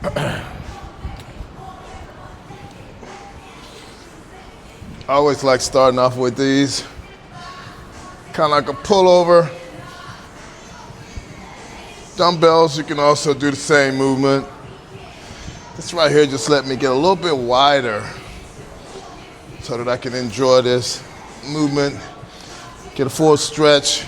I always like starting off with these. Kind of like a pullover. Dumbbells, you can also do the same movement. This right here just let me get a little bit wider so that I can enjoy this movement, get a full stretch.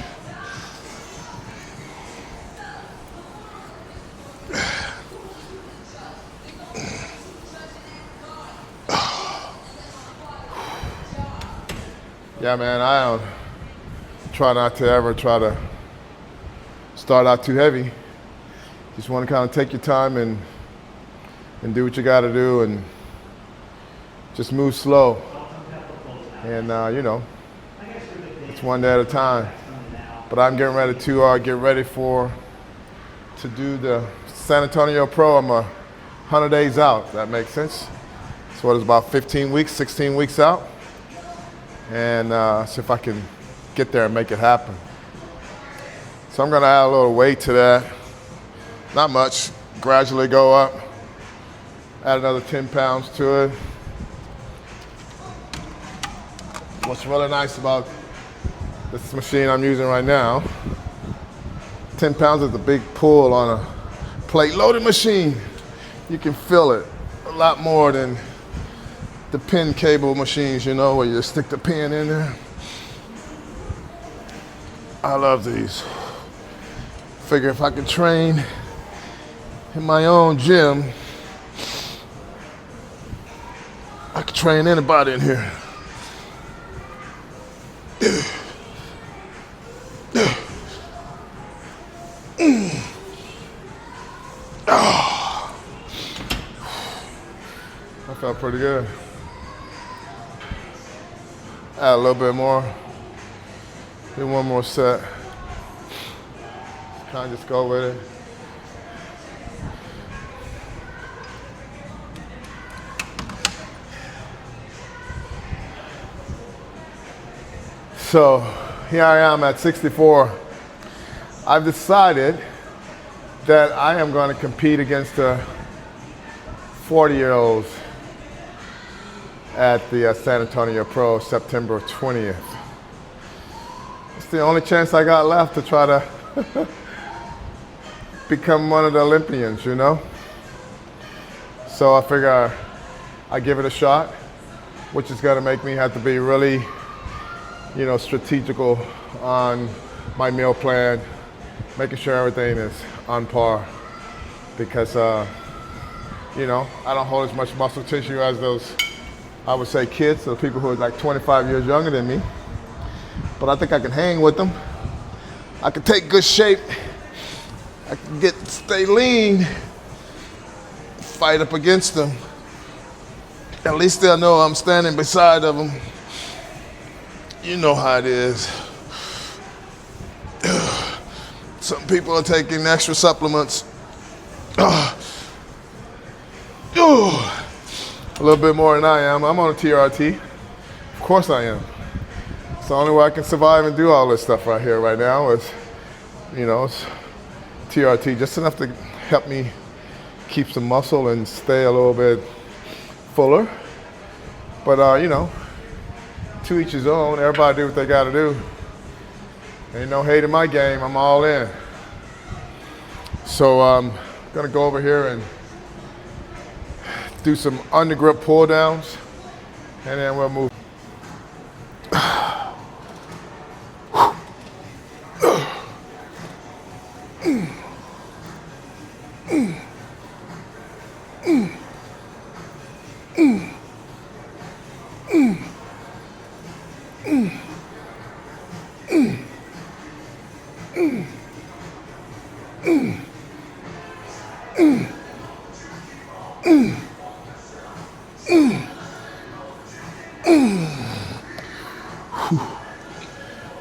Yeah, man, I try not to ever try to start out too heavy. Just want to kind of take your time and do what you got to do and just move slow. And, it's one day at a time. But I'm getting ready to get ready to do the San Antonio Pro. I'm 100 days out, if that makes sense. So it's about 15 weeks, 16 weeks out. And see if I can get there and make it happen. So I'm gonna add a little weight to that. Not much, gradually go up. Add another 10 pounds to it. What's really nice about this machine I'm using right now, 10 pounds is a big pull on a plate loaded machine. You can feel it a lot more than the pin cable machines, where you stick the pin in there. I love these. Figure if I could train in my own gym, I could train anybody in here. That felt pretty good. Add a little bit more. Do one more set. Kind of just go with it. So here I am at 64. I've decided that I am going to compete against the 40-year-olds at the San Antonio Pro September 20th. It's the only chance I got left to try to become one of the Olympians, So I figure I give it a shot, which is gonna make me have to be really, strategical on my meal plan, making sure everything is on par because, I don't hold as much muscle tissue as those, I would say, kids, so people who are like 25 years younger than me. But I think I can hang with them. I can take good shape. I can stay lean, fight up against them. At least they'll know I'm standing beside of them. You know how it is. Some people are taking extra supplements. A little bit more than I am. I'm on a TRT. Of course I am. It's the only way I can survive and do all this stuff right here, right now is, it's TRT, just enough to help me keep some muscle and stay a little bit fuller. But, to each his own. Everybody do what they gotta do. Ain't no hate in my game. I'm all in. So I'm gonna go over here and do some undergrip pull downs, and then we'll move.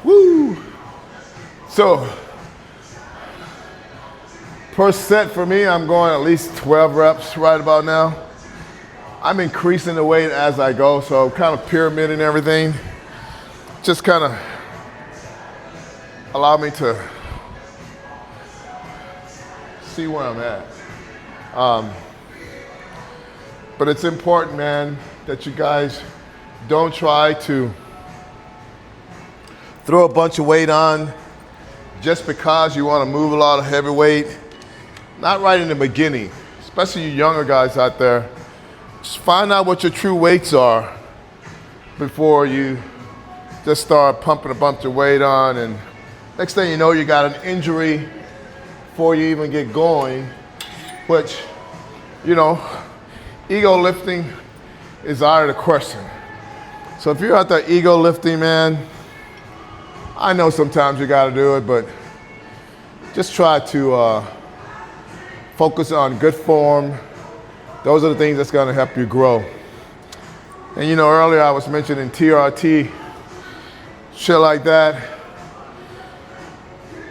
Woo! So, per set for me, I'm going at least 12 reps right about now. I'm increasing the weight as I go, so kind of pyramiding everything. Just kind of allow me to see where I'm at. But it's important, man, that you guys don't try to throw a bunch of weight on just because you want to move a lot of heavy weight. Not right in the beginning, especially you younger guys out there. Just find out what your true weights are before you just start pumping a bunch of weight on, and next thing you know, you got an injury before you even get going, which, you know, ego lifting is out of the question. So if you're out there ego lifting, man, I know sometimes you gotta do it, but just try to focus on good form. Those are the things that's gonna help you grow. And you know, earlier I was mentioning TRT, shit like that.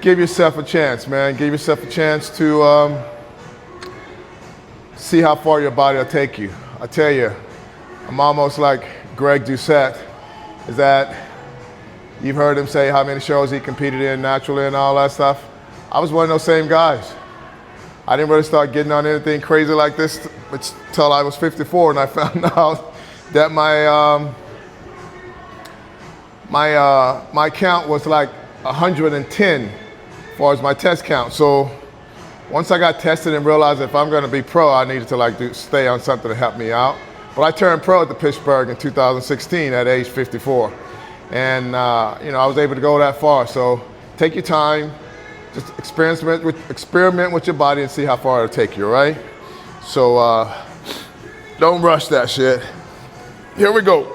Give yourself a chance, man. Give yourself a chance to see how far your body will take you. I tell you, I'm almost like Greg Doucette, is that you've heard him say how many shows he competed in naturally and all that stuff. I was one of those same guys. I didn't really start getting on anything crazy like this until I was 54, and I found out that my count was like 110 as far as my test count. So once I got tested and realized if I'm gonna be pro, I needed to stay on something to help me out. But I turned pro at the Pittsburgh in 2016 at age 54. And you know, I was able to go that far. So take your time, just experiment with your body and see how far it'll take you, right? So don't rush that shit. Here we go.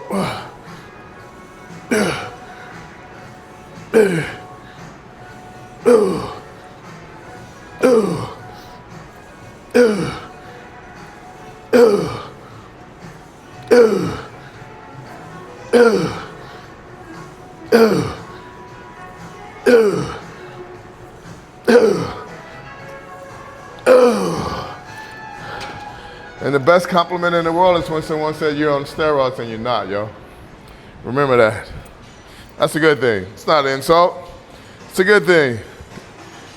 And the best compliment in the world is when someone says you're on steroids and you're not, yo. Remember that. That's a good thing. It's not an insult. It's a good thing.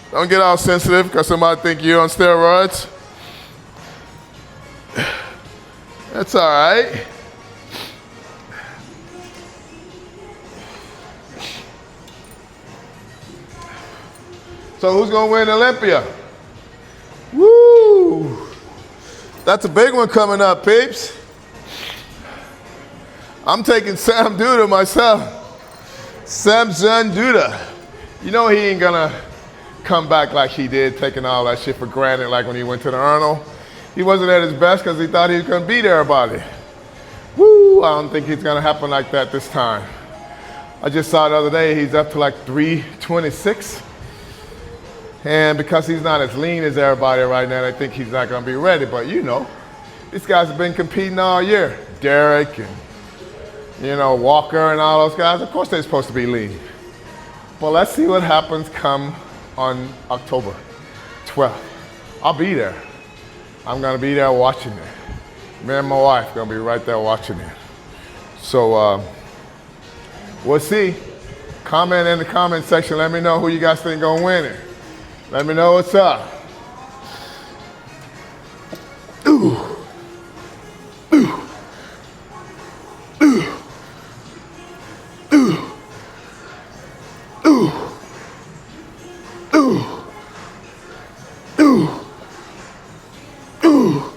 Don't get all sensitive because somebody think you're on steroids. That's all right. So who's gonna win Olympia? Woo! That's a big one coming up, peeps. I'm taking Sam Duda myself. Samson Duda. You know he ain't gonna come back like he did, taking all that shit for granted like when he went to the Arnold. He wasn't at his best because he thought he was gonna beat everybody. Woo, I don't think it's gonna happen like that this time. I just saw the other day he's up to like 326. And because he's not as lean as everybody right now, I think he's not gonna be ready. But you know, these guys have been competing all year. Derek and, you know, Walker and all those guys, of course they're supposed to be lean. But let's see what happens come on October 12th. I'll be there. I'm gonna be there watching it. Me and my wife gonna be right there watching it. So we'll see. Comment in the comment section. Let me know who you guys think gonna win it. Let me know what's up. Ooh. Ooh. Ooh. Ooh. Ooh. Ooh. Ooh. Ooh. Ooh.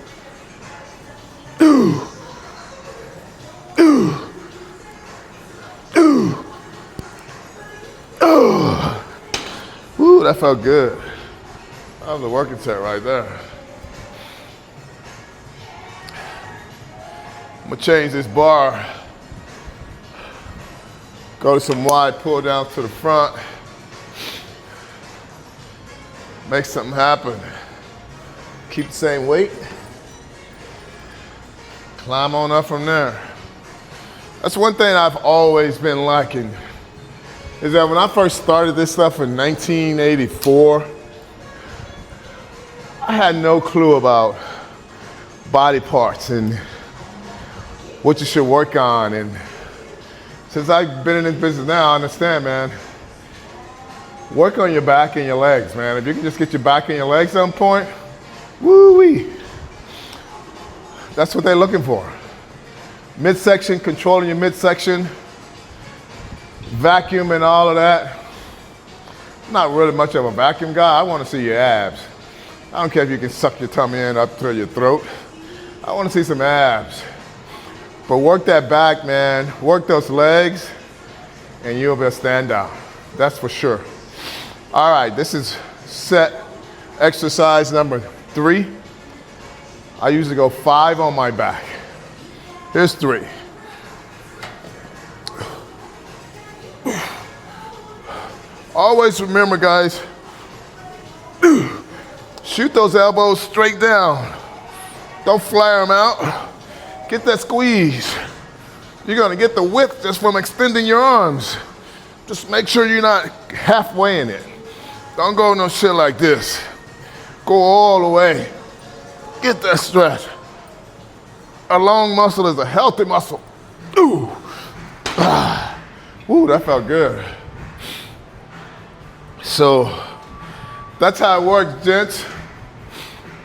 Ooh. Ooh. Oh. Ooh, that felt good. That was a working set right there. I'm gonna change this bar. Go to some wide pull down to the front. Make something happen. Keep the same weight. Climb on up from there. That's one thing I've always been liking, is that when I first started this stuff in 1984, I had no clue about body parts and what you should work on. And since I've been in this business now, I understand, man. Work on your back and your legs, man. If you can just get your back and your legs on point, woo-wee. That's what they're looking for. Midsection, controlling your midsection, vacuum and all of that. I'm not really much of a vacuum guy. I want to see your abs. I don't care if you can suck your tummy in up through your throat. I want to see some abs. But work that back, man. Work those legs, and you'll be a standout. That's for sure. All right, this is set exercise number 3. I usually go 5 on my back. Here's 3. Always remember, guys, shoot those elbows straight down. Don't flare them out. Get that squeeze. You're gonna get the width just from extending your arms. Just make sure you're not halfway in it. Don't go no shit like this. Go all the way. Get that stretch. A long muscle is a healthy muscle. Ooh. Ah. Ooh, that felt good. So that's how it works, gents.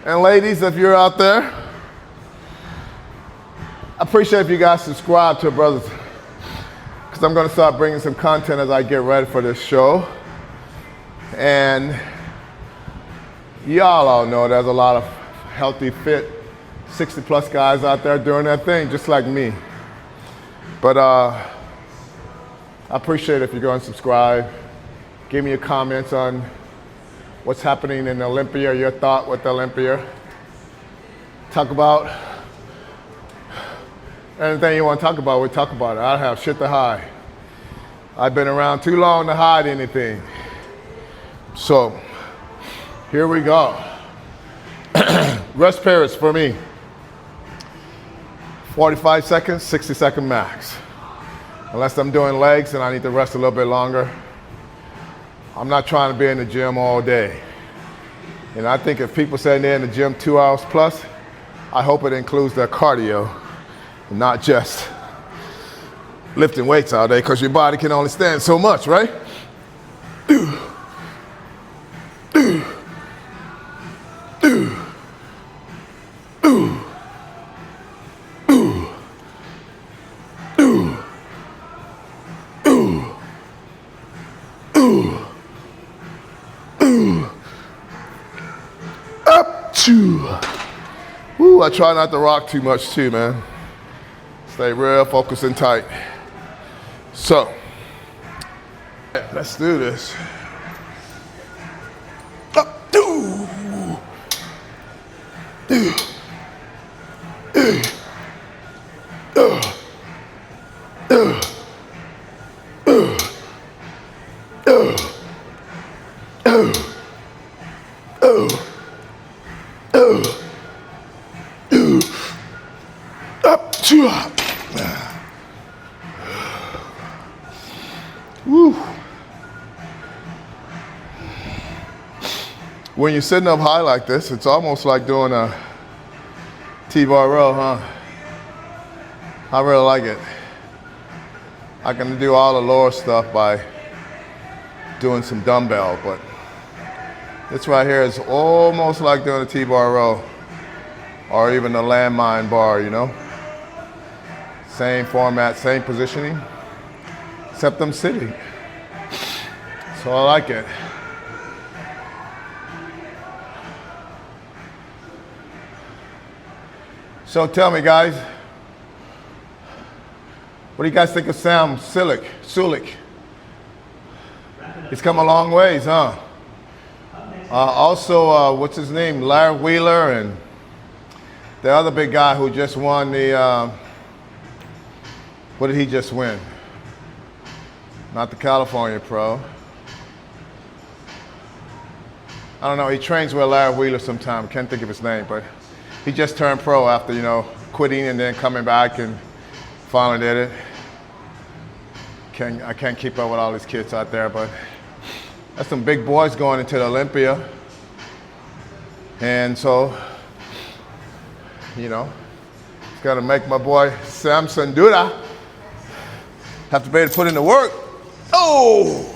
And ladies, if you're out there, I appreciate if you guys subscribe to Brothers, because I'm going to start bringing some content as I get ready for this show. And y'all all know there's a lot of healthy, fit, 60-plus guys out there doing their thing, just like me. But I appreciate if you're going to subscribe. Give me your comments on what's happening in Olympia, your thought with Olympia. Talk about anything you want to talk about, we talk about it. I don't have shit to hide. I've been around too long to hide anything. So, here we go. Rest periods for me. 45 seconds, 60-second max. Unless I'm doing legs and I need to rest a little bit longer. I'm not trying to be in the gym all day. And I think if people say they're in the gym 2 hours plus, I hope it includes their cardio, and not just lifting weights all day, because your body can only stand so much, right? Woo, I try not to rock too much too, man. Stay real focused and tight. So, let's do this. Up, do. Woo. When you're sitting up high like this, it's almost like doing a T-bar row, huh? I really like it. I can do all the lower stuff by doing some dumbbell, but this right here is almost like doing a T-bar row or even a landmine bar, you know? Same format, same positioning, except I'm sitting. So I like it. So tell me, guys, what do you guys think of Sam Sulek? He's come a long ways, huh? Also, what's his name? Larry Wheeler, and the other big guy who just won the, what did he just win? Not the California Pro. I don't know, he trains with Larry Wheeler sometime. Can't think of his name, but he just turned pro after, you know, quitting and then coming back and finally did it. I can't keep up with all these kids out there, but that's some big boys going into the Olympia. And so, you know, it's got to make my boy Samson Duda have to be able to put in the work. Oh!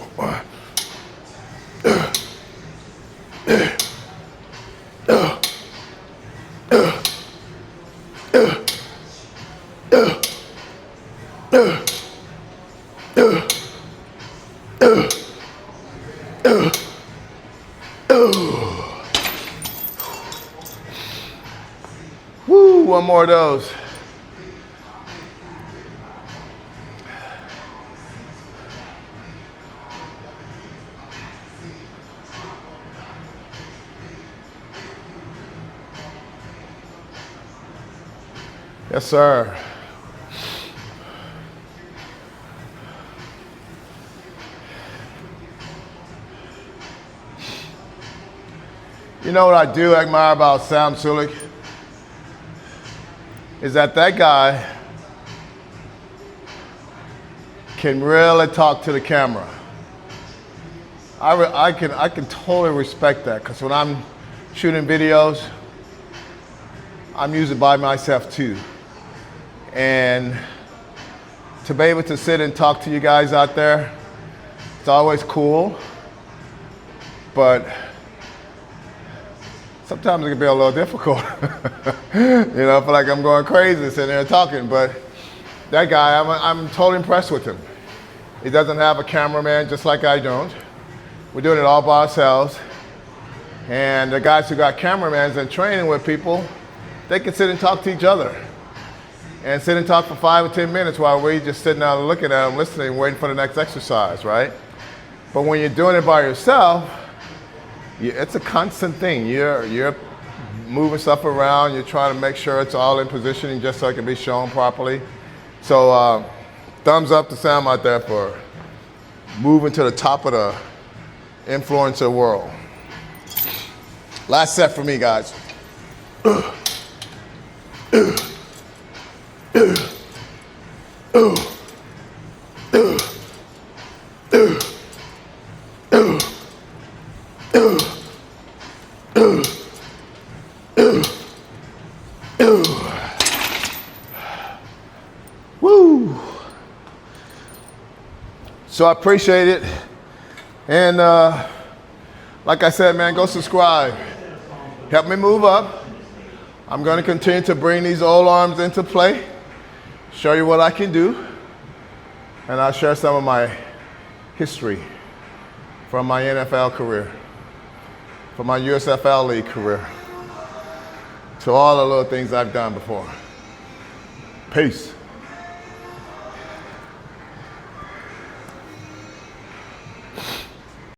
Woo, one more of those. Yes, sir. You know what I do admire about Sam Sulek? Is that guy can really talk to the camera. I can totally respect that, because when I'm shooting videos, I'm usually by myself too. And to be able to sit and talk to you guys out there, it's always cool, but sometimes it can be a little difficult. You know, I feel like I'm going crazy sitting there talking, but that guy, I'm totally impressed with him. He doesn't have a cameraman, just like I don't. We're doing it all by ourselves. And the guys who got cameramans and training with people, they can sit and talk to each other. And sit and talk for 5 or 10 minutes while we're just sitting there looking at them, listening, waiting for the next exercise, right? But when you're doing it by yourself, it's a constant thing. You're moving stuff around. You're trying to make sure it's all in positioning just so it can be shown properly. So thumbs up to Sam out there for moving to the top of the influencer world. Last set for me, guys. Woo! So I appreciate it. And like I said, man, go subscribe. Help me move up. I'm going to continue to bring these old arms into play, show you what I can do, and I'll share some of my history from my NFL career, from my USFL League career, to all the little things I've done before. Peace.